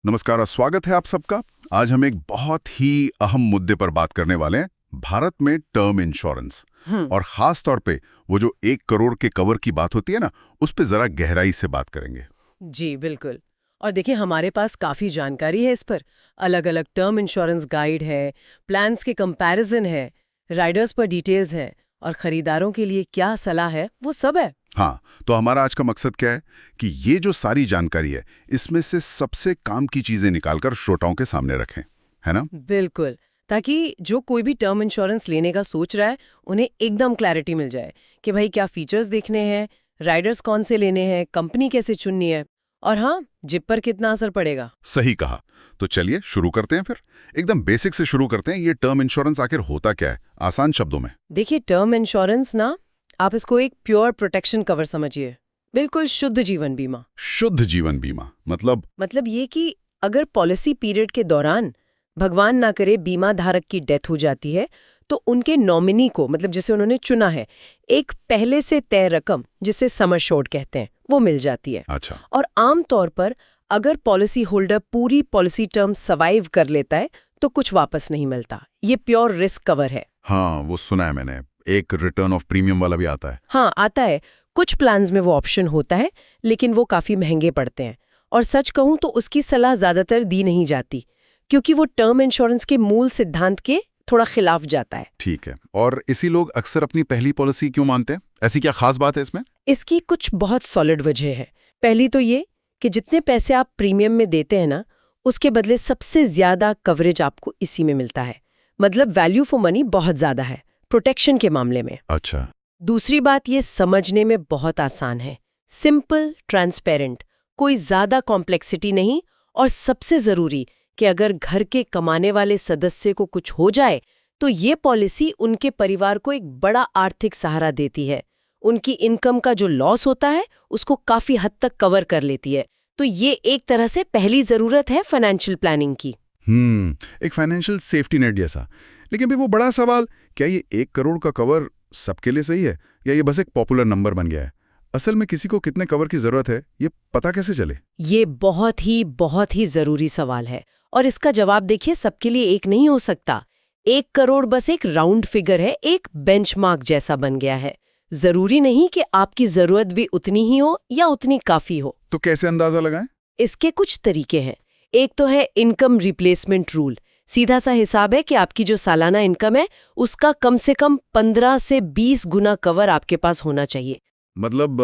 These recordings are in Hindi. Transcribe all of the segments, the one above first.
नमस्कार और स्वागत है आप सबका। आज हम एक बहुत ही अहम मुद्दे पर बात करने वाले हैं, भारत में टर्म इंश्योरेंस। और खास तौर पे वो जो 1 करोड़ के कवर की बात होती है ना, उस पे जरा गहराई से बात करेंगे। जी बिल्कुल। और देखिए हमारे पास काफी जानकारी है इस पर। अलग अलग टर्म इंश्योरेंस गाइड है, प्लान्स के कंपैरिजन है, राइडर्स पर डिटेल्स है और खरीदारों के लिए क्या सलाह है वो सब है। हाँ, तो हमारा आज का मकसद क्या है कि ये जो सारी जानकारी है, इसमें से सबसे काम की चीजें निकालकर श्रोताओं के सामने रखें, है ना? बिल्कुल, ताकि जो कोई भी टर्म इंश्योरेंस लेने का सोच रहा है उन्हें एकदम क्लैरिटी मिल जाए कि भाई क्या फीचर्स देखने हैं, राइडर्स कौन से लेने हैं, कंपनी कैसे चुननी है और हाँ, जिप पर कितना असर पड़ेगा। सही कहा। तो चलिए शुरू करते हैं फिर। एकदम बेसिक से शुरू करते हैं। ये टर्म इंश्योरेंस आखिर होता क्या है, आसान शब्दों में? देखिए टर्म इंश्योरेंस ना, आप इसको एक प्योर प्रोटेक्शन कवर समझिए। बिल्कुल शुद्ध जीवन बीमा। शुद्ध जीवन बीमा मतलब ये कि अगर पॉलिसी पीरियड के दौरान भगवान ना करे बीमा धारक की डेथ हो जाती है तो उनके नॉमिनी को, मतलब जिसे उन्होंने चुना है, एक पहले से तय रकम जिसे सम एश्योर्ड कहते हैं वो मिल जाती है। अच्छा। और आमतौर पर अगर पॉलिसी होल्डर पूरी पॉलिसी टर्म सर्वाइव कर लेता है तो कुछ वापस नहीं मिलता। ये प्योर रिस्क कवर है। हाँ, वो सुना है मैंने। एक रिटर्न ऑफ प्रीमियम वाला भी आता है। हाँ आता है। कुछ प्लान्स में वो ऑप्शन होता है लेकिन वो काफी महंगे पड़ते हैं। और सच कहूं तो उसकी सलाह ज्यादातर दी नहीं जाती क्योंकि वो टर्म इंश्योरेंस के मूल सिद्धांत के थोड़ा खिलाफ जाता है। ठीक है। और इसी लोग अक्सर अपनी पहली पॉलिसी क्यों मानते हैं? ऐसी क्या खास बात है इसमें? इसकी कुछ बहुत सॉलिड वजह है। पहली तो ये कि जितने पैसे आप प्रीमियम में देते हैं ना, उसके बदले सबसे ज्यादा कवरेज आपको इसी में मिलता है। मतलब वैल्यू फॉर मनी बहुत ज्यादा है प्रोटेक्शन के मामले में। अच्छा। दूसरी बात ये समझने में बहुत आसान है, सिंपल, ट्रांसपेरेंट, कोई ज्यादा कॉम्प्लेक्सिटी नहीं। और सबसे जरूरी कि अगर घर के कमाने वाले सदस्य को कुछ हो जाए तो ये पॉलिसी उनके परिवार को एक बड़ा आर्थिक सहारा देती है। उनकी इनकम का जो लॉस होता है उसको काफी हद तक कवर कर लेती है। तो ये एक तरह से पहली जरूरत है फाइनेंशियल प्लानिंग की। एक फाइनेंशियल सेफ्टी नेट जैसा। लेकिन भी वो बड़ा सवाल, क्या ये 1 करोड़ का कवर सबके लिए सही है या ये बस एक पॉपुलर नंबर बन गया है? असल में किसी को कितने कवर की जरूरत है, ये पता कैसे चले? ये बहुत ही जरूरी सवाल है और इसका जवाब देखिए सबके लिए एक नहीं हो सकता। 1 करोड़ बस एक राउंड फिगर है, एक बेंचमार्क जैसा बन गया है। जरूरी नहीं कि आपकी जरूरत भी उतनी ही हो या उतनी काफी हो। तो कैसे अंदाजा लगाएं? इसके कुछ तरीके हैं। एक तो है इनकम रिप्लेसमेंट रूल। सीधा सा हिसाब है कि आपकी जो सालाना इनकम है उसका कम से कम 15 से 20 गुना कवर आपके पास होना चाहिए। मतलब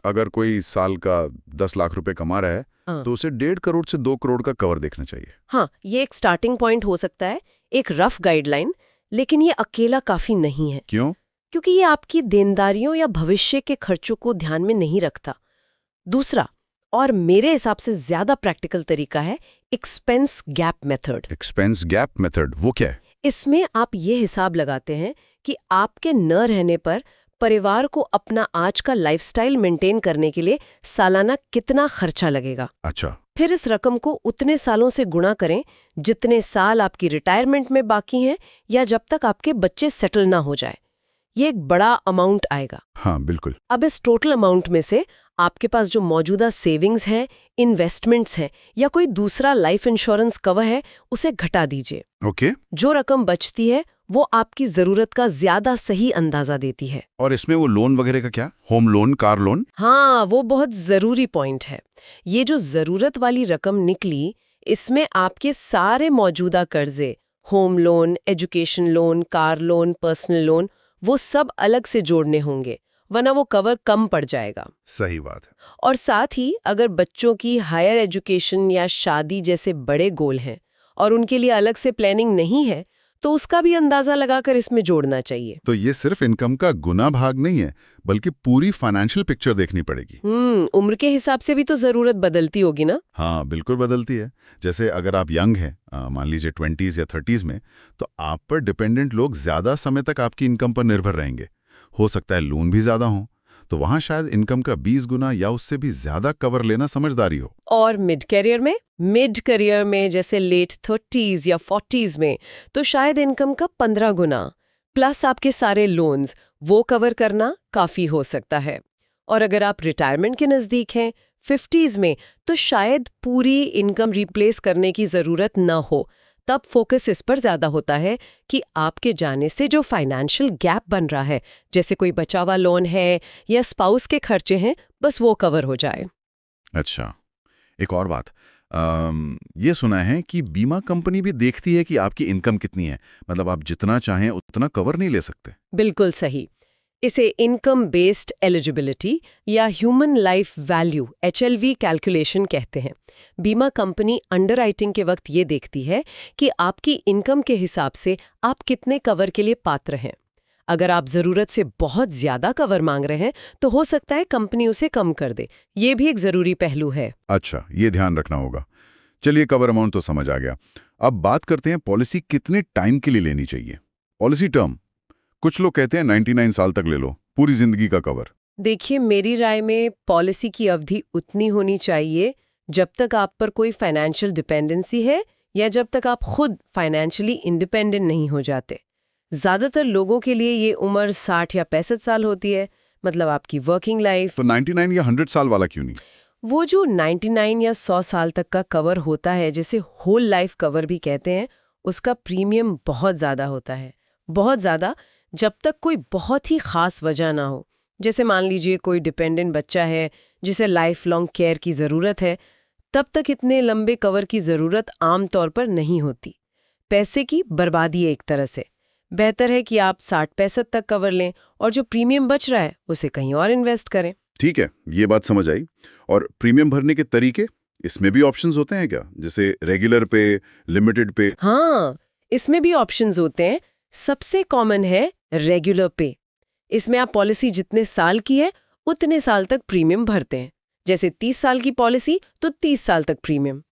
अगर कोई साल का 10 लाख रुपए कमा रहा है, हाँ। तो उसे 1.5 करोड़ से 2 करोड़ का कवर देखना चाहिए। हाँ, ये एक स्टार्टिंग पॉइंट हो सकता है, एक रफ गाइडलाइन। लेकिन ये अकेला काफी नहीं है। क्यों? क्योंकि ये आपकी देनदारियों या भविष्य के खर्चों को ध्यान में नहीं रखता। दूसरा और मेरे हिसाब से ज्यादा प्रैक्टिकल तरीका है expense gap method. Expense gap method वो क्या है? इसमें आप ये हिसाब लगाते हैं कि आपके न रहने पर परिवार को अपना आज का लाइफस्टाइल मेंटेन करने के लिए सालाना कितना खर्चा लगेगा। अच्छा। फिर इस रकम को उतने सालों से गुणा करें जितने साल आपकी रिटायरमेंट में बाकी हैं या जब तक आपके बच्चे सेटल ना हो जाए। ये एक बड़ा अमाउंट आएगा। हाँ बिल्कुल। अब इस टोटल अमाउंट में से आपके पास जो मौजूदा सेविंग्स हैं, इन्वेस्टमेंट्स हैं या कोई दूसरा लाइफ इंश्योरेंस कवर है उसे घटा दीजिए। ओके। जो रकम बचती है वो आपकी जरूरत का ज्यादा सही अंदाजा देती है। और इसमें वो लोन वगैरह का क्या? Home loan, car loan? हाँ, वो बहुत जरूरी पॉइंट है। ये जो जरूरत वाली रकम निकली, इसमें आपके सारे मौजूदा कर्जे, home loan, education loan, car loan, personal loan, वो सब अलग से जोड़ने होंगे, वरना वो कवर कम पड़ जाएगा। सही बात है। और साथ ही अगर बच्चों की हायर एजुकेशन या शादी जैसे बड़े गोल हैं और उनके लिए अलग से प्लानिंग नहीं है तो उसका भी अंदाजा लगाकर इसमें जोड़ना चाहिए। तो ये सिर्फ इनकम का गुना भाग नहीं है, बल्कि पूरी फाइनेंशियल पिक्चर देखनी पड़ेगी। उम्र के हिसाब से भी तो जरूरत बदलती होगी ना। हाँ बिल्कुल बदलती है। जैसे अगर आप यंग हैं, मान लीजिए 20s या 30s में, तो आप पर डिपेंडेंट लोग ज्यादा समय तक आपकी इनकम पर निर्भर रहेंगे। हो सकता है लोन भी ज्यादा हो, तो वहां शायद इनकम का 20 गुना या उससे भी ज्यादा कवर लेना समझदारी हो। और मिड करियर में जैसे लेट 30s या 40s में तो शायद इनकम का 15 गुना प्लस आपके सारे लोन्स वो कवर करना काफी हो सकता है। और अगर आप रिटायरमेंट के नजदीक हैं, 50s में, तो शायद पूरी इनकम रिप्लेस करने की जरूरत न हो। तब फोकस इस पर ज्यादा होता है कि आपके जाने से जो फाइनेंशियल गैप बन रहा है, जैसे कोई बचा हुआ लोन है या स्पाउस के खर्चे हैं, बस वो कवर हो जाए। अच्छा, एक और बात, ये सुना है कि बीमा कंपनी भी देखती है कि आपकी इनकम कितनी है, मतलब आप जितना चाहें उतना कवर नहीं ले सकते। बिल्कुल सही। इसे इनकम बेस्ड एलिजिबिलिटी या human life value HLV calculation कहते हैं। बीमा कंपनी अंडरराइटिंग के वक्त ये देखती है कि आपकी इनकम के हिसाब से आप कितने कवर के लिए पात्र हैं। अगर आप जरूरत से बहुत ज्यादा कवर मांग रहे हैं तो हो सकता है कंपनी उसे कम कर दे। ये भी एक जरूरी पहलू है। अच्छा, ये ध्यान रखना होगा। चलिए, कवर अमाउंट तो समझ आ गया। अब बात करते हैं पॉलिसी कितने टाइम के लिए लेनी चाहिए। पॉलिसी टर्म, कुछ लोग कहते हैं 99 साल तक ले लो, पूरी जिंदगी का कवर। देखिए, मेरी राय में पॉलिसी की अवधि उतनी होनी चाहिए जब तक आप पर कोई फाइनेंशियल डिपेंडेंसी है या जब तक आप खुद फाइनेंशियली इंडिपेंडेंट नहीं हो जाते। ज्यादातर लोगों के लिए ये उम्र 60 या 65 साल होती है, मतलब आपकी वर्किंग लाइफ। तो 99 या 100 साल वाला क्यों नहीं? वो जो 99 या 100 साल तक का कवर होता है, जिसे होल लाइफ कवर भी कहते हैं, उसका प्रीमियम बहुत ज्यादा होता है। बहुत ज्यादा, जब तक कोई बहुत ही खास वजह ना हो। जैसे मान लीजिए कोई डिपेंडेंट बच्चा है जिसे लाइफ लॉन्ग केयर की जरूरत है, तब तक इतने लंबे कवर की जरूरत आमतौर पर नहीं होती। पैसे की बर्बादी है एक तरह से। बेहतर है कि आप 60-65 तक कवर लें और जो प्रीमियम बच रहा है उसे कहीं और इन्वेस्ट करें। ठीक है, ये बात समझ आई। और प्रीमियम भरने के तरीके, इसमें भी ऑप्शंस होते हैं क्या, जैसे रेगुलर पे, लिमिटेड पे? हाँ, इसमें भी ऑप्शंस होते हैं। सबसे कॉमन है रेगुलर पे। इसमें आप पॉलिसी जितने साल की है उतने साल तक प्रीमियम भरते हैं। जैसे 30 साल की पॉलिसी तो 30 साल तक प्रीमियम।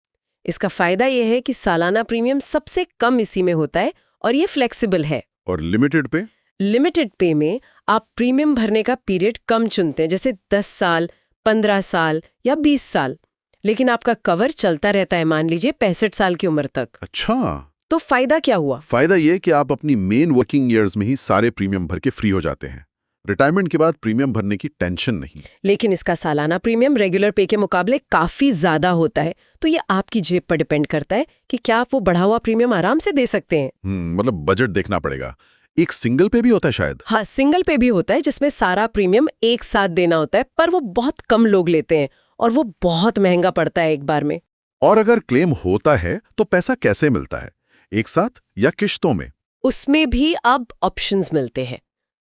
इसका फायदा यह है कि सालाना प्रीमियम सबसे कम इसी में होता है और ये फ्लेक्सिबल है। और लिमिटेड पे? लिमिटेड पे में आप प्रीमियम भरने का पीरियड कम चुनते हैं, जैसे 10 साल, 15 साल या 20 साल, लेकिन आपका कवर चलता रहता है, मान लीजिए 65 साल की उम्र तक। अच्छा, तो फायदा क्या हुआ? फायदा ये कि आप अपनी मेन वर्किंग ईयर्स में ही सारे प्रीमियम भर के फ्री हो जाते हैं। रिटायरमेंट के बाद प्रीमियम भरने की टेंशन नहीं। लेकिन इसका सालाना प्रीमियम रेगुलर पे के मुकाबले काफी ज्यादा होता है, तो ये आपकी जेब पर डिपेंड करता है कि क्या आप वो बढ़ा हुआ प्रीमियम आराम से दे सकते हैं। मतलब बजट देखना पड़ेगा। एक सिंगल पे भी होता है शायद? हाँ, सिंगल पे भी होता है जिसमें सारा प्रीमियम एक साथ देना होता है, पर वो बहुत कम लोग लेते हैं और वो बहुत महंगा पड़ता है एक बार में। और अगर क्लेम होता है तो पैसा कैसे मिलता है, एक साथ या किश्तों में? उसमें भी अब ऑप्शंस मिलते हैं।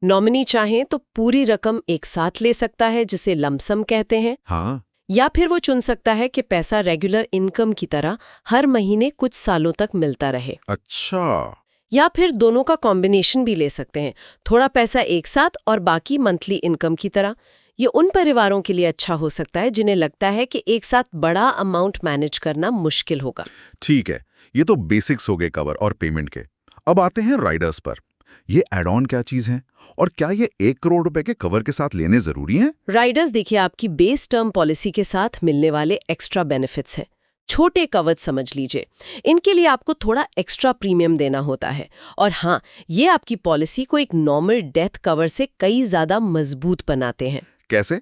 नॉमिनी चाहें तो पूरी रकम एक साथ ले सकता है, जिसे लमसम कहते हैं। हाँ, या फिर वो चुन सकता है कि पैसा रेगुलर इनकम की तरह हर महीने कुछ सालों तक मिलता रहे। अच्छा। या फिर दोनों का कॉम्बिनेशन भी ले सकते हैं, थोड़ा पैसा एक साथ और बाकी मंथली इनकम की तरह। ये उन परिवारों के लिए अच्छा हो सकता है जिन्हें लगता है कि एक साथ बड़ा अमाउंट मैनेज करना मुश्किल होगा। ठीक है, ये तो बेसिक्स हो गए कवर और पेमेंट के। अब आते हैं राइडर्स पर। ये एड ऑन क्या चीज है और क्या ये 1 करोड़ रुपए के कवर के साथ लेने जरूरी हैं? राइडर्स देखिए आपकी बेस टर्म पॉलिसी के साथ मिलने वाले एक्स्ट्रा बेनिफिट्स हैं। छोटे कवच समझ लीजिए। इनके लिए आपको थोड़ा एक्स्ट्रा प्रीमियम देना होता है। और हाँ, ये आपकी पॉलिसी को एक नॉर्मल डेथ कवर से कई ज्यादा मजबूत बनाते हैं। कैसे?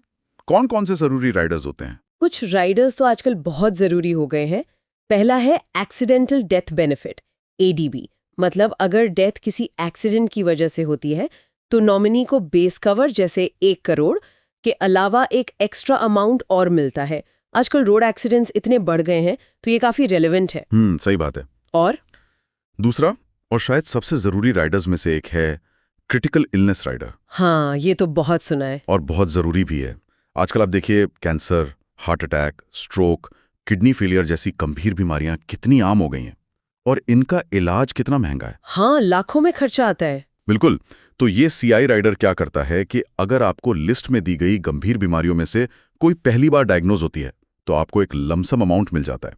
कौन कौन से जरूरी राइडर्स होते हैं? कुछ राइडर्स तो आजकल बहुत जरूरी हो गए हैं। पहला है एक्सीडेंटल डेथ बेनिफिट, ADB। मतलब अगर डेथ किसी एक्सीडेंट की वजह से होती है तो नॉमिनी को बेस कवर जैसे 1 करोड़ के अलावा एक एक्स्ट्रा अमाउंट और मिलता है। आजकल रोड एक्सीडेंट्स इतने बढ़ गए हैं तो ये काफी रेलेवेंट है। सही बात है। और दूसरा और शायद सबसे जरूरी राइडर्स में से एक है क्रिटिकल इलनेस राइडर। हाँ, ये तो बहुत सुना है। और बहुत जरूरी भी है। आजकल आप देखिए, cancer, heart attack, stroke, kidney failure जैसी गंभीर बीमारियां कितनी आम हो गई हैं और इनका इलाज कितना महंगा है। हाँ, लाखों में खर्चा आता है। बिल्कुल। तो ये CI राइडर क्या करता है कि अगर आपको लिस्ट में दी गई गंभीर बीमारियों में से कोई पहली बार डायग्नोज होती है तो आपको एक लमसम अमाउंट मिल जाता है।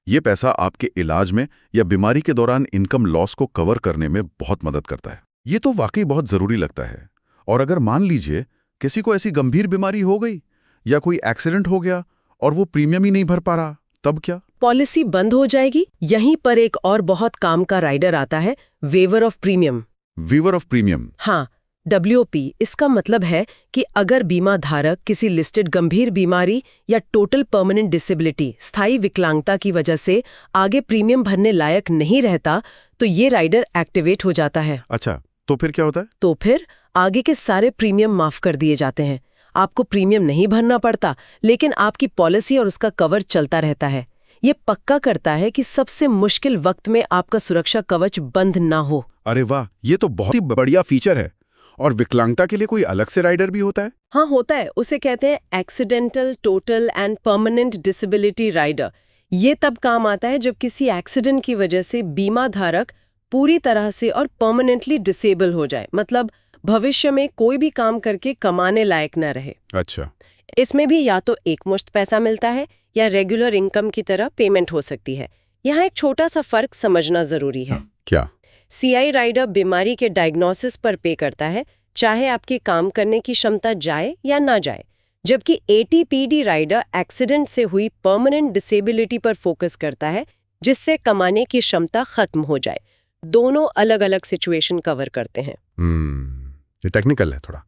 ये पैसा आपके इलाज में या बीमारी के दौरान इनकम लॉस को कवर करने में बहुत मदद करता है। ये तो वाकई बहुत जरूरी लगता है। और अगर मान लीजिए किसी को ऐसी गंभीर बीमारी हो गई या कोई एक्सीडेंट हो गया और वो प्रीमियम ही नहीं भर पा रहा, तब क्या? पॉलिसी बंद हो जाएगी। यहीं पर एक और बहुत काम का राइडर आता है, waiver of premium. Waiver of premium? हाँ, WOP इसका मतलब है कि अगर बीमा धारक किसी लिस्टेड गंभीर बीमारी या टोटल परमानेंट डिसेबिलिटी स्थायी विकलांगता की वजह से आगे प्रीमियम भरने लायक नहीं रहता, तो ये राइडर एक्टिवेट हो जाता है। अच्छा, तो फिर क्या होता है? तो फिर आगे के सारे प्रीमियम माफ कर दिए जाते हैं। आपको प्रीमियम नहीं भरना पड़ता, लेकिन आपकी पॉलिसी और उसका कवर चलता रहता है। ये पक्का करता है कि सबसे मुश्किल वक्त में आपका सुरक्षा कवच बंद ना हो। अरे वाह, ये तो बहुत ही बढ़िया फीचर है। और विकलांगता के लिए कोई अलग से राइडर भी होता है? हाँ, होता है। उसे कहते हैं accidental total and permanent disability rider. ये तब काम आता है जब किसी एक्सीडेंट की वजह से बीमा धारक पूरी तरह से और परमानेंटली डिसेबल हो जाए, मतलब भविष्य में कोई भी काम करके कमाने लायक न रहे। अच्छा। इसमें भी या तो एकमुश्त पैसा मिलता है या रेगुलर इनकम की तरह पेमेंट हो सकती है। यहाँ एक छोटा सा फर्क समझना जरूरी है। क्या? CI राइडर बीमारी के डायग्नोसिस पर पे करता है, चाहे आपके काम करने की क्षमता जाए या ना जाए, जबकि ATPD राइडर एक्सीडेंट से हुई परमानेंट डिसेबिलिटी पर फोकस करता है, जिससे कमाने की क्षमता खत्म हो जाए। दोनों अलग अलग सिचुएशन कवर करते हैं। ये टेक्निकल है थोड़ा।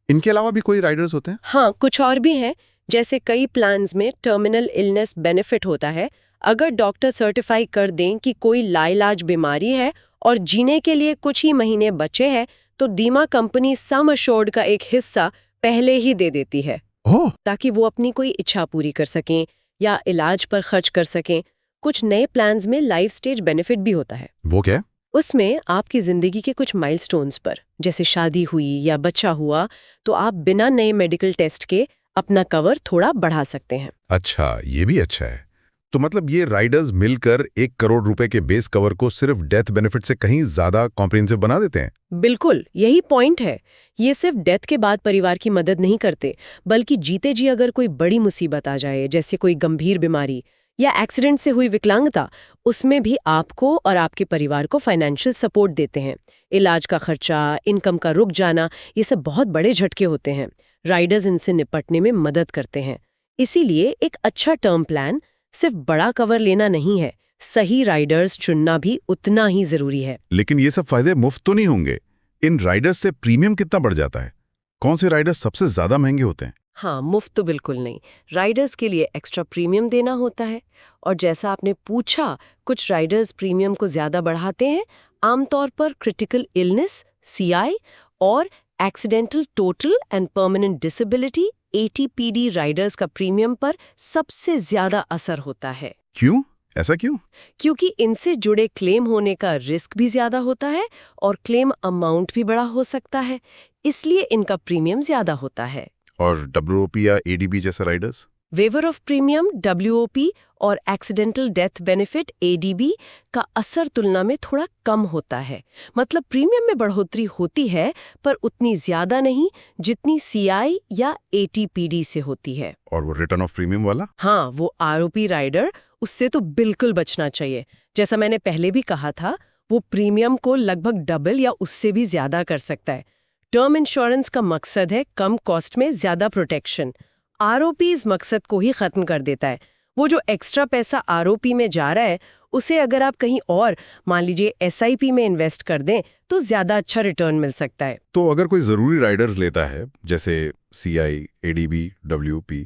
इनके अलावा भी कोई राइडर्स होते हैं? हाँ, कुछ और भी हैं। जैसे कई प्लान्स में टर्मिनल इलनेस बेनिफिट होता है। अगर डॉक्टर सर्टिफाई कर दें कि कोई लाइलाज बीमारी है और जीने के लिए कुछ ही महीने बचे हैं, तो बीमा कंपनी सम अश्योर्ड का एक हिस्सा पहले ही दे देती है, ओह, ताकि वो अपनी कोई इच्छा पूरी कर सकें या इलाज पर खर्च कर सकें। कुछ नए प्लान्स में लाइफ स्टेज बेनिफिट भी होता है। वो क्या है? उसमें आपकी जिंदगी के कुछ माइलस्टोन्स पर, जैसे शादी हुई या बच्चा हुआ, तो आप बिना नए मेडिकल टेस्ट के अपना कवर थोड़ा बढ़ा सकते हैं। अच्छा, ये भी अच्छा है। तो मतलब ये राइडर्स मिलकर 1 करोड़ रुपए के बेस कवर को सिर्फ डेथ बेनिफिट से कहीं ज्यादा कॉम्प्रिहेंसिव बना देते हैं। बिल्कुल, यही पॉइंट है। ये सिर्फ डेथ के बाद परिवार की मदद नहीं करते, बल्कि जीते जी अगर कोई बड़ी मुसीबत आ जाए, जैसे कोई गंभीर बीमारी या एक्सीडेंट से हुई विकलांगता, उसमें भी आपको और आपके परिवार को फाइनेंशियल सपोर्ट देते हैं। इलाज का खर्चा, इनकम का रुक जाना, ये सब बहुत बड़े झटके होते हैं। राइडर्स इनसे निपटने में मदद करते हैं। इसीलिए एक अच्छा टर्म प्लान सिर्फ बड़ा कवर लेना नहीं है, सही राइडर्स चुनना भी उतना ही जरूरी है। लेकिन ये सब फायदे मुफ्त तो नहीं होंगे। इन राइडर्स से प्रीमियम कितना बढ़ जाता है? कौन से राइडर्स सबसे ज्यादा महंगे होते हैं? हाँ, मुफ्त तो बिल्कुल नहीं। राइडर्स के लिए एक्स्ट्रा प्रीमियम देना होता है। और जैसा आपने पूछा, कुछ राइडर्स प्रीमियम को ज्यादा बढ़ाते हैं। आमतौर पर क्रिटिकल इलनेस CI और accidental total and permanent disability ATPD Riders का प्रीमियम पर सबसे ज्यादा असर होता है। क्यों? ऐसा क्यों? क्योंकि इनसे जुड़े क्लेम होने का रिस्क भी ज्यादा होता है और क्लेम अमाउंट भी बड़ा हो सकता है, इसलिए इनका प्रीमियम ज्यादा होता है। और WOP या ADB जैसे riders? Waiver of premium WOP और एक्सीडेंटल डेथ बेनिफिट ADB का असर तुलना में थोड़ा कम होता है। मतलब प्रीमियम में बढ़ोतरी होती है, पर उतनी ज्यादा नहीं जितनी CI या ATPD से होती है। और वो रिटर्न ऑफ प्रीमियम वाला? हाँ, वो ROP राइडर, उससे तो बिल्कुल बचना चाहिए। जैसा मैंने पहले भी कहा था, वो प्रीमियम को लगभग डबल या उससे भी ज्यादा कर सकता है। टर्म इंश्योरेंस का मकसद है कम कॉस्ट में ज्यादा प्रोटेक्शन। ROP इस मकसद को ही खत्म कर देता है। वो जो एक्स्ट्रा पैसा ROP में जा रहा है, उसे अगर आप कहीं और, मान लीजिए SIP में इन्वेस्ट कर दें, तो ज्यादा अच्छा रिटर्न मिल सकता है। तो अगर कोई जरूरी राइडर्स लेता है, जैसे CI, ADB, WOP,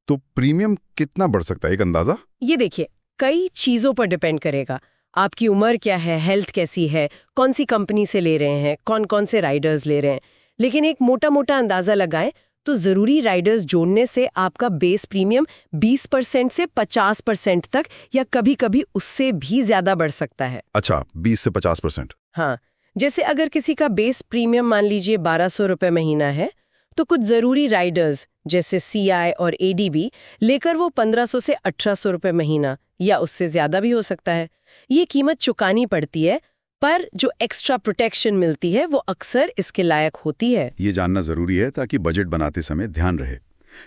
तो प्रीमियम कितना बढ़ सकता है? एक अंदाजा? ये देखिए, कई चीजों पर डिपेंड करेगा। आपकी उम्र क्या है, हेल्थ कैसी है, कौन सी कंपनी से ले रहे हैं, कौन कौन से राइडर्स ले रहे हैं। लेकिन एक मोटा मोटा अंदाजा लगाएं तो जरूरी राइडर्स जोड़ने से आपका बेस प्रीमियम 20% से 50% तक या कभी कभी उससे भी ज्यादा बढ़ सकता है। अच्छा, 20 से 50%। हाँ, जैसे अगर किसी का बेस प्रीमियम मान लीजिए 1200 रुपए महीना है, तो कुछ जरूरी राइडर्स जैसे CI और ADB लेकर वो 1500 से 1800 रुपए महीना या उससे ज्यादा भी हो सकता है। ये कीमत चुकानी पड़ती है, पर जो एक्स्ट्रा प्रोटेक्शन मिलती है वो अक्सर इसके लायक होती है। ये जानना जरूरी है ताकि बजट बनाते समय ध्यान रहे।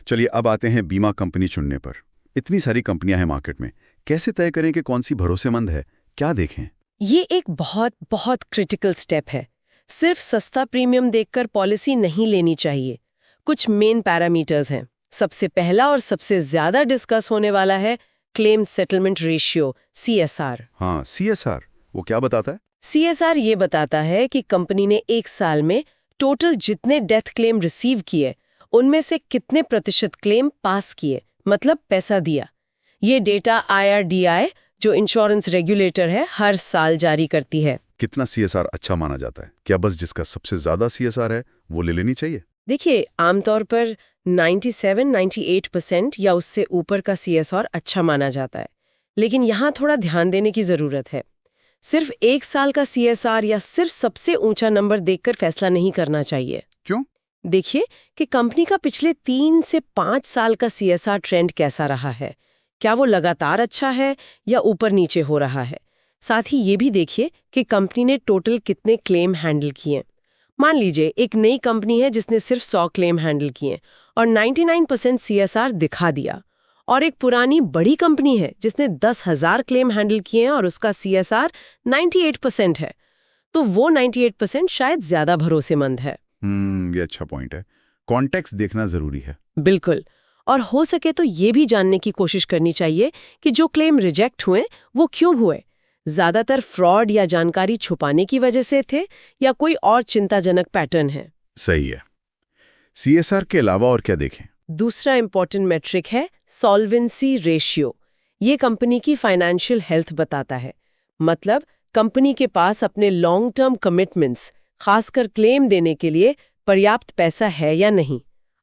चलिए अब आते हैं बीमा कंपनी चुनने पर। इतनी सारी कंपनियां हैं मार्केट में, कैसे तय करें कि कौन सी भरोसेमंद है? क्या देखें? ये एक बहुत बहुत क्रिटिकल स्टेप है। सिर्फ सस्ता प्रीमियम देखकर पॉलिसी नहीं लेनी चाहिए। कुछ मेन पैरामीटर्स हैं। सबसे पहला और सबसे ज्यादा डिस्कस होने वाला है क्लेम सेटलमेंट रेशियो, CSR। हाँ, CSR, वो क्या बताता है? CSR ये बताता है कि कंपनी ने एक साल में टोटल जितने डेथ क्लेम रिसीव किए उनमें से कितने प्रतिशत क्लेम पास किए, मतलब पैसा दिया। ये डेटा IRDAI जो इंश्योरेंस रेगुलेटर है हर साल जारी करती है। कितना CSR अच्छा माना जाता है? क्या बस जिसका सबसे ज्यादा CSR है वो ले लेनी चाहिए? देखिए, आमतौर पर 97-98% या उससे ऊपर का CSR अच्छा माना जाता है, लेकिन यहाँ थोड़ा ध्यान देने की जरूरत है। सिर्फ 1 साल का CSR या सिर्फ सबसे ऊंचा नंबर देखकर फैसला नहीं करना चाहिए। क्यों? देखिए कि कंपनी का पिछले 3 से 5 साल का CSR ट्रेंड कैसा रहा है, क्या वो लगातार अच्छा है या ऊपर नीचे हो रहा है। साथ ही ये भी देखिए कि कंपनी ने टोटल कितने क्लेम हैंडल किए। मान लीजिए एक नई कंपनी है जिसने सिर्फ 100 क्लेम हैंडल किए और 99% CSR दिखा दिया, और एक पुरानी बड़ी कंपनी है जिसने 10,000 क्लेम हैंडल किए हैं और उसका CSR 98% है, तो वो 98% शायद ज्यादा भरोसेमंद है। ये अच्छा पॉइंट है। कॉन्टेक्स्ट देखना जरूरी है। बिल्कुल। और हो सके तो ये भी जानने की कोशिश करनी चाहिए कि जो क्लेम रिजेक्ट हुए वो क्यों हुए। ज्यादातर फ्रॉड या जानकारी छुपाने की वजह से थे या कोई और चिंताजनक पैटर्न है। सही है। CSR के अलावा और क्या देखें? दूसरा इंपॉर्टेंट मेट्रिक है सॉल्वेंसी रेशियो। ये कंपनी की फाइनेंशियल हेल्थ बताता है, मतलब कंपनी के पास अपने लॉन्ग टर्म कमिटमेंट्स, खासकर क्लेम देने के लिए पर्याप्त पैसा है या नहीं।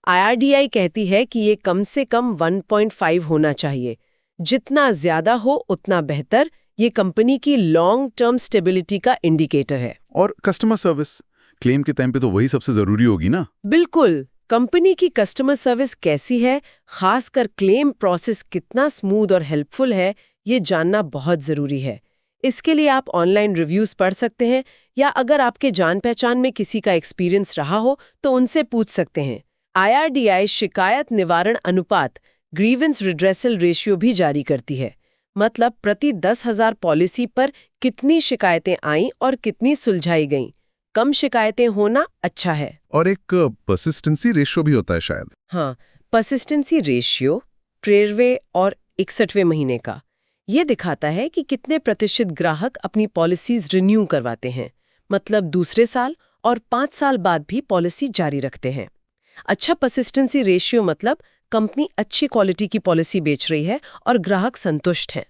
IRDAI कहती है कि ये कम से कम 1.5 होना चाहिए। जितना ज्यादा हो उतना बेहतर। ये कंपनी की लॉन्ग टर्म स्टेबिलिटी का इंडिकेटर है। और कस्टमर सर्विस क्लेम के टाइम पे तो वही सबसे जरूरी होगी ना? बिल्कुल। कंपनी की कस्टमर सर्विस कैसी है, खासकर क्लेम प्रोसेस कितना स्मूथ और हेल्पफुल है, ये जानना बहुत जरूरी है। इसके लिए आप ऑनलाइन रिव्यूज पढ़ सकते हैं या अगर आपके जान पहचान में किसी का एक्सपीरियंस रहा हो तो उनसे पूछ सकते हैं। IRDAI शिकायत निवारण अनुपात, ग्रीवेंस रिड्रेसल रेशियो भी जारी करती है, मतलब प्रति 10,000 पॉलिसी पर कितनी शिकायतें आईं और कितनी सुलझाई गईं। कम शिकायतें होना अच्छा है। और एक परसिस्टेंसी रेशियो भी होता है शायद। हाँ, परसिस्टेंसी रेशियो 13वें और 61वें महीने का ये दिखाता है कि कितने प्रतिशत ग्राहक अपनी पॉलिसीज रिन्यू करवाते हैं, मतलब दूसरे साल और 5 साल बाद भी पॉलिसी जारी रखते हैं। अच्छा परसिस्टेंसी रेशियो मतलब कंपनी अच्छी क्वालिटी की पॉलिसी बेच रही है और ग्राहक संतुष्ट हैं।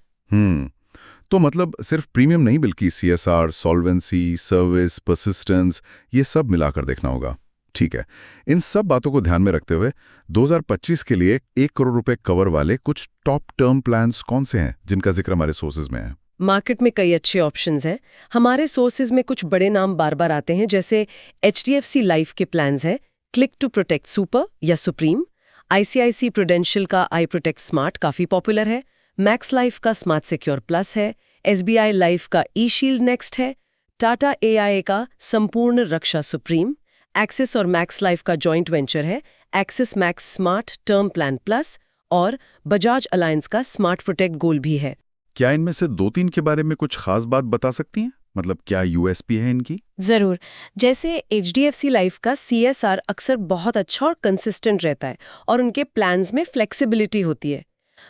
तो मतलब सिर्फ प्रीमियम नहीं बल्कि CSR, सॉल्वेंसी, सर्विस, परसिस्टेंस, ये सब मिलाकर देखना होगा। ठीक है। इन सब बातों को ध्यान में रखते हुए 2025 के लिए 1 करोड़ रुपए कवर वाले कुछ टॉप टर्म प्लान्स कौन से हैं जिनका जिक्र हमारे सोर्सेज में है? मार्केट में कई अच्छे ऑप्शंस हैं। हमारे सोर्सेज में कुछ बड़े नाम बार बार आते हैं, जैसे HDFC लाइफ के प्लान्स हैं, क्लिक टू प्रोटेक्ट सुपर या सुप्रीम। ICICI प्रूडेंशियल का आई प्रोटेक्ट स्मार्ट काफी पॉपुलर है। मैक्स लाइफ का स्मार्ट सिक्योर प्लस है। SBI लाइफ का ई-शील्ड नेक्स्ट है। टाटा AIA का संपूर्ण रक्षा सुप्रीम। एक्सिस और मैक्स लाइफ का जॉइंट वेंचर है axis max smart term plan plus, और बजाज अलायंस का स्मार्ट प्रोटेक्ट गोल्ड भी है। क्या इनमें से 2-3 के बारे में कुछ खास बात बता सकती हैं? मतलब क्या USP है इनकी? जरूर। जैसे HDFC लाइफ का CSR अक्सर बहुत अच्छा और कंसिस्टेंट रहता है और उनके प्लान्स में फ्लेक्सिबिलिटी होती है।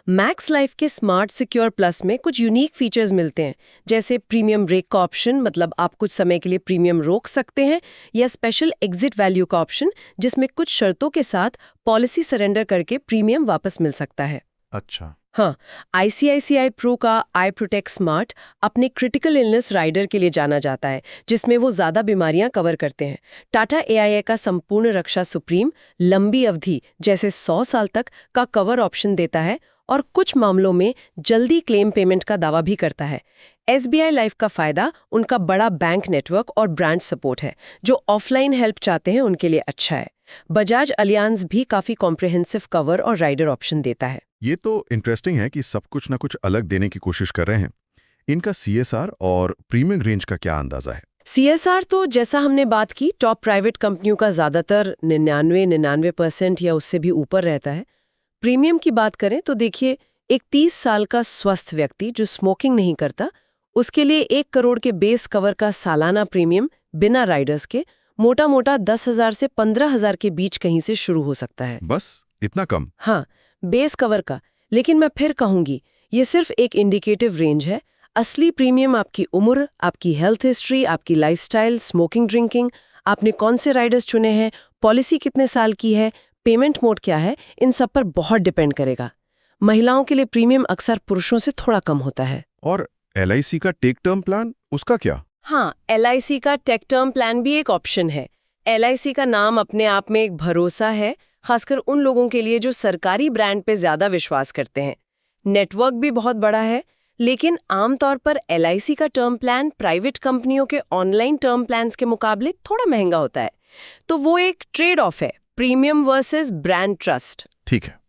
मैक्स लाइफ के स्मार्ट सिक्योर प्लस में कुछ यूनिक फीचर्स मिलते हैं, जैसे प्रीमियम ब्रेक का ऑप्शन, मतलब आप कुछ समय के लिए प्रीमियम रोक सकते हैं, या स्पेशल एग्जिट वैल्यू का ऑप्शन जिसमें कुछ शर्तों के साथ पॉलिसी सरेंडर करके प्रीमियम वापस मिल सकता है। अच्छा। हाँ, ICICI प्रो का आई प्रोटेक्ट स्मार्ट अपने क्रिटिकल इलनेस राइडर के लिए जाना जाता है, जिसमें वो ज्यादा बीमारियां कवर करते हैं। टाटा AIA का संपूर्ण रक्षा सुप्रीम लंबी अवधि जैसे 100 साल तक का कवर ऑप्शन देता है और कुछ मामलों में जल्दी क्लेम पेमेंट का दावा भी करता है। SBI लाइफ का फायदा उनका बड़ा बैंक नेटवर्क और ब्रांड सपोर्ट है, जो ऑफलाइन हेल्प चाहते हैं उनके लिए अच्छा है। बजाज अलियांज भी काफी कॉम्प्रिहेंसिव कवर और राइडर ऑप्शन देता है। ये तो इंटरेस्टिंग है कि सब कुछ ना कुछ अलग देने की कोशिश कर रहे हैं। इनका CSR और प्रीमियम रेंज का क्या अंदाजा है? CSR तो जैसा हमने बात की, टॉप प्राइवेट कंपनियों का ज्यादातर 99% या उससे भी ऊपर रहता है। प्रीमियम की बात करें तो देखिए, एक 30 साल का स्वस्थ व्यक्ति जो स्मोकिंग नहीं करता, उसके लिए 1 करोड़ के बेस कवर का सालाना प्रीमियम बिना राइडर्स के मोटा मोटा 10,000 से 15,000 के बीच कहीं से शुरू हो सकता है। बस इतना कम? हाँ, बेस कवर का। लेकिन मैं फिर कहूंगी, ये सिर्फ एक इंडिकेटिव रेंज है। असली प्रीमियम आपकी उम्र, आपकी हेल्थ हिस्ट्री, आपकी लाइफस्टाइल, स्मोकिंग ड्रिंकिंग, आपने कौन से राइडर्स चुने हैं, पॉलिसी कितने साल की है, पेमेंट मोड क्या है, इन सब पर बहुत डिपेंड करेगा। महिलाओं के लिए प्रीमियम अक्सर पुरुषों से थोड़ा कम होता है। और LIC का टेक टर्म प्लान, उसका क्या? हाँ, LIC का टेक टर्म प्लान भी एक ऑप्शन है। LIC का नाम अपने आप में एक भरोसा है, खासकर उन लोगों के लिए जो सरकारी ब्रांड पे ज्यादा विश्वास करते हैं। नेटवर्क भी बहुत बड़ा है, लेकिन आमतौर पर LIC का टर्म प्लान प्राइवेट कंपनियों के ऑनलाइन टर्म प्लान्स के मुकाबले थोड़ा महंगा होता है। तो वो एक ट्रेड ऑफ है, प्रीमियम वर्सेस ब्रांड ट्रस्ट। ठीक है,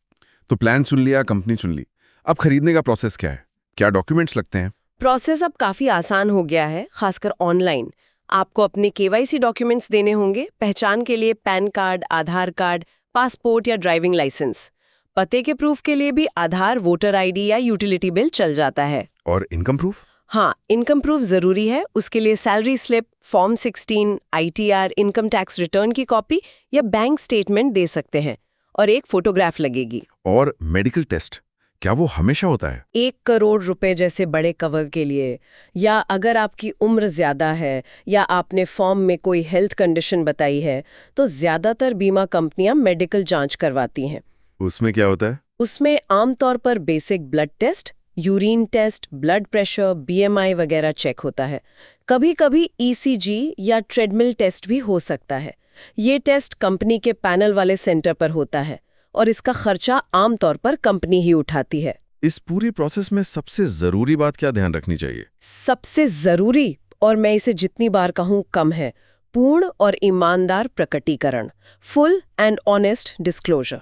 तो प्लान चुन लिया, कंपनी चुन ली, अब खरीदने का प्रोसेस क्या है? क्या डॉक्यूमेंट्स लगते हैं? प्रोसेस अब काफी आसान हो गया है, खासकर ऑनलाइन। आपको अपने KYC डॉक्यूमेंट्स देने होंगे, पहचान के लिए पैन कार्ड, आधार कार्ड, पासपोर्ट या ड्राइविंग लाइसेंस। पते के प्रूफ के लिए भी आधार, वोटर ID या यूटिलिटी बिल चल जाता है। और इनकम प्रूफ? हाँ, इनकम प्रूफ जरूरी है। उसके लिए salary slip, form 16, ITR, income tax return की कॉपी या बैंक स्टेटमेंट दे सकते हैं, और एक फोटोग्राफ लगेगी। और मेडिकल टेस्ट, क्या वो हमेशा होता है? 1 करोड़ रुपए जैसे बड़े कवर के लिए, या अगर आपकी उम्र ज्यादा है या आपने फॉर्म में कोई हेल्थ कंडीशन बताई है, तो ज्यादातर बीमा कंपनियां मेडिकल जांच करवाती हैं। उसमें क्या होता है? उसमें आमतौर पर basic blood test, urine test, blood pressure, BMI वगैरह चेक होता है। कभी-कभी ECG या ट्रेडमिल टेस्ट भी हो सकता है। ये टेस्ट कंपनी के पैनल वाले सेंटर पर होता है, और इसका खर्चा आमतौर पर कंपनी ही उठाती है। इस पूरी प्रोसेस में सबसे जरूरी बात क्या ध्यान रखनी चाहिए? सबसे जरूरी, और मैं इसे जितनी बार कहूं कम है, पूर्ण और ईमानदार प्रकटीकरण, फुल एंड ऑनेस्ट डिस्क्लोजर।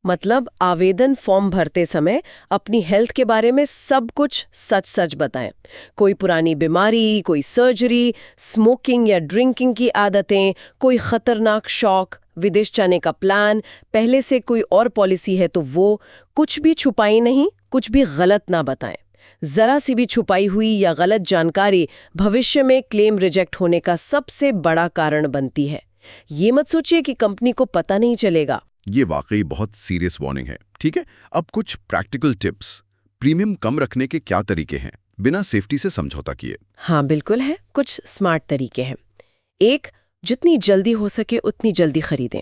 मतलब आवेदन फॉर्म भरते समय अपनी हेल्थ के बारे में सब कुछ सच सच बताएं। कोई पुरानी बीमारी, कोई सर्जरी, स्मोकिंग या ड्रिंकिंग की आदतें, कोई खतरनाक शौक, विदेश जाने का प्लान, पहले से कोई और पॉलिसी है तो वो, कुछ भी छुपाई नहीं, कुछ भी गलत ना बताएं। जरा सी भी छुपाई हुई या गलत जानकारी भविष्य में क्लेम रिजेक्ट होने का सबसे बड़ा कारण बनती है। ये मत सोचिए कि कंपनी को पता नहीं चलेगा। ये वाकई बहुत सीरियस वार्निंग है। ठीक है, अब कुछ प्रैक्टिकल टिप्स। प्रीमियम कम रखने के क्या तरीके हैं बिना सेफ्टी से समझौता किए? हाँ बिल्कुल है, कुछ स्मार्ट तरीके हैं। 1, जितनी जल्दी हो सके उतनी जल्दी खरीदें।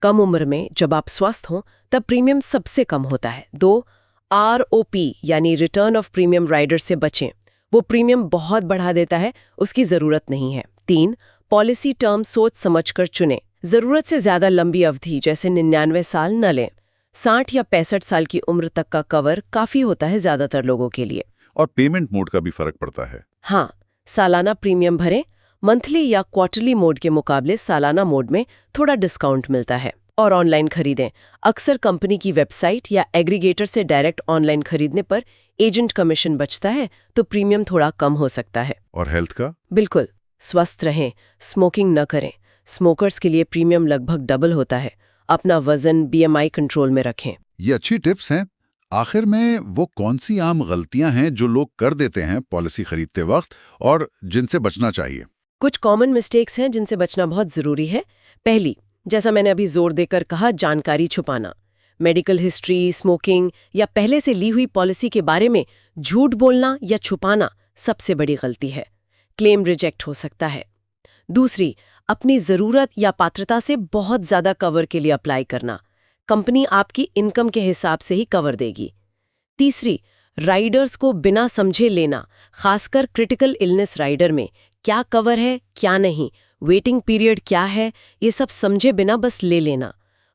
कम उम्र में जब आप स्वस्थ हों तब प्रीमियम सबसे कम होता है। 2, ROP यानी रिटर्न ऑफ प्रीमियम राइडर से बचें। वो प्रीमियम बहुत बढ़ा देता है, उसकी जरूरत नहीं है। 3, पॉलिसी टर्म सोच समझकर चुनें। जरूरत से ज्यादा लंबी अवधि जैसे 99 साल न लें। 60 या 65 साल की उम्र तक का कवर काफी होता है ज्यादातर लोगों के लिए। और पेमेंट मोड का भी फर्क पड़ता है। हाँ, सालाना प्रीमियम भरें। मंथली या क्वार्टरली मोड के मुकाबले सालाना मोड में थोड़ा डिस्काउंट मिलता है। और ऑनलाइन खरीदें। अक्सर कंपनी की वेबसाइट या एग्रीगेटर से डायरेक्ट ऑनलाइन खरीदने पर एजेंट कमीशन बचता है, तो प्रीमियम थोड़ा कम हो सकता है। और हेल्थ का? बिल्कुल, स्वस्थ रहें, स्मोकिंग न करें। स्मोकर्स के लिए प्रीमियम लगभग डबल होता है। अपना वजन, BMI कंट्रोल में रखें। ये अच्छी टिप्स हैं। आखिर में वो कौन सी आम गलतियां हैं जो लोग कर देते हैं पॉलिसी खरीदते वक्त और जिनसे बचना चाहिए? कुछ कॉमन मिस्टेक्स हैं जिनसे बचना बहुत जरूरी है। पहली, जैसा मैंने अभी जोर देकर कहा, जानकारी छुपाना। मेडिकल हिस्ट्री, स्मोकिंग या पहले से ली हुई पॉलिसी के बारे में झूठ बोलना या छुपाना सबसे बड़ी गलती है। क्लेम रिजेक्ट हो सकता है। दूसरी, अपनी जरूरत या पात्रता से बहुत ज्यादा कवर के लिए अप्लाई करना। कंपनी आपकी इनकम के हिसाब से ही कवर देगी। तीसरी, राइडर्स को बिना समझे लेना, खासकर क्रिटिकल इलनेस राइडर में क्या कवर है क्या नहीं, वेटिंग पीरियड क्या है, ये सब समझे बिना बस ले लेना।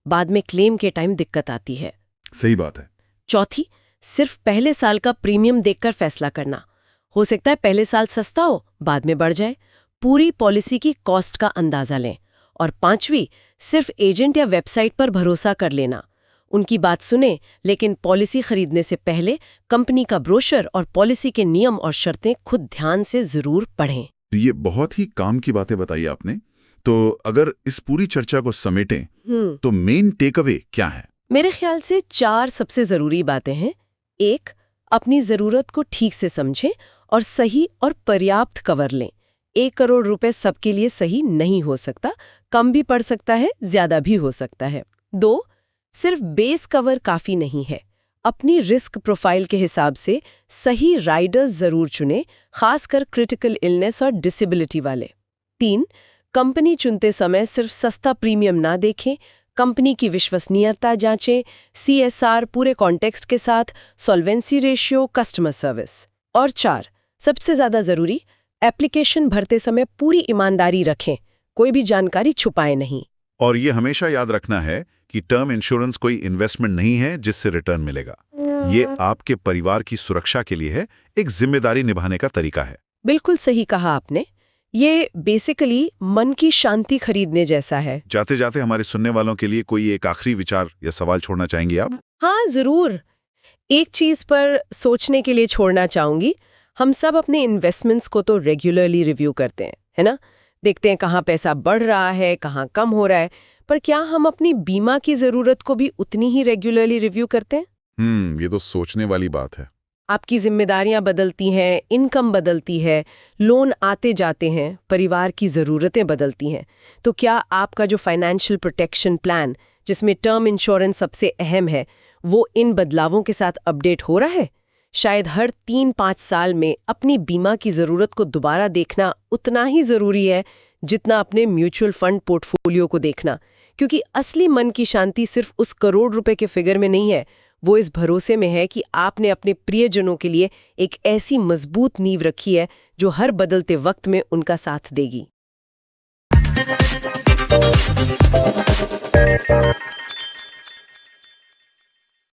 बाद में क्लेम के टाइम दिक्कत आती है। सही बात है। चौथी, सिर्फ पहले साल का प्रीमियम देखकर फैसला करना। हो सकता है पहले साल सस्ता हो, बाद में बढ़ जाए। पूरी पॉलिसी की कॉस्ट का अंदाजा लें। और पांचवी, सिर्फ एजेंट या वेबसाइट पर भरोसा कर लेना। उनकी बात सुने, लेकिन पॉलिसी खरीदने से पहले कंपनी का ब्रोशर और पॉलिसी के नियम और शर्तें खुद ध्यान से जरूर पढ़ें। ये बहुत ही काम की बातें बताई आपने। तो अगर इस पूरी चर्चा को समेटें तो मेन टेक अवे क्या है? मेरे ख्याल से 4 सबसे जरूरी बातें हैं। 1, अपनी जरूरत को ठीक से समझें और सही और पर्याप्त कवर लें। 1 करोड़ रुपए सबके लिए सही नहीं हो सकता, कम भी पड़ सकता है, ज्यादा भी हो सकता है। 2, सिर्फ बेस कवर काफी नहीं है। अपनी रिस्क प्रोफाइल के हिसाब से सही राइडर्स जरूर चुनें, खासकर क्रिटिकल इलनेस और डिसेबिलिटी वाले। 3, कंपनी चुनते समय सिर्फ सस्ता प्रीमियम ना देखें, कंपनी की विश्वसनीयता जांचें, CSR पूरे कॉन्टेक्स्ट के साथ, सॉल्वेंसी रेशियो, कस्टमर सर्विस। और 4, सबसे ज्यादा जरूरी, एप्लीकेशन भरते समय पूरी ईमानदारी रखें, कोई भी जानकारी छुपाए नहीं। और ये हमेशा याद रखना है कि टर्म इंश्योरेंस कोई इन्वेस्टमेंट नहीं है जिससे रिटर्न मिलेगा। ये आपके परिवार की सुरक्षा के लिए है, एक जिम्मेदारी निभाने का तरीका है। बिल्कुल सही कहा आपने। ये बेसिकली मन की शांति खरीदने जैसा है। जाते जाते हमारे सुनने वालों के लिए कोई एक आखिरी विचार या सवाल छोड़ना चाहेंगे आप? हाँ, जरूर। एक चीज पर सोचने के लिए छोड़ना चाहूंगी। हम सब अपने इन्वेस्टमेंट्स को तो रेगुलरली रिव्यू करते हैं, है ना? देखते हैं कहाँ पैसा बढ़ रहा है, कहाँ कम हो रहा है। पर क्या हम अपनी बीमा की जरूरत को भी उतनी ही रेगुलरली रिव्यू करते हैं? ये तो सोचने वाली बात है। आपकी जिम्मेदारियां बदलती हैं, इनकम बदलती है, लोन आते जाते हैं, परिवार की ज़रूरतें बदलती हैं। तो क्या आपका जो फाइनेंशियल प्रोटेक्शन प्लान, जिसमें टर्म इंश्योरेंस सबसे अहम है, वो इन बदलावों के साथ अपडेट हो रहा है? शायद हर 3-5 साल में अपनी बीमा की ज़रूरत को दोबारा देखना उतना ही ज़रूरी है जितना अपने म्यूचुअल फंड पोर्टफोलियो को देखना, क्योंकि असली मन की शांति सिर्फ उस करोड़ रुपए के फिगर में नहीं है, वो इस भरोसे में है कि आपने अपने प्रियजनों के लिए एक ऐसी मजबूत नींव रखी है जो हर बदलते वक्त में उनका साथ देगी।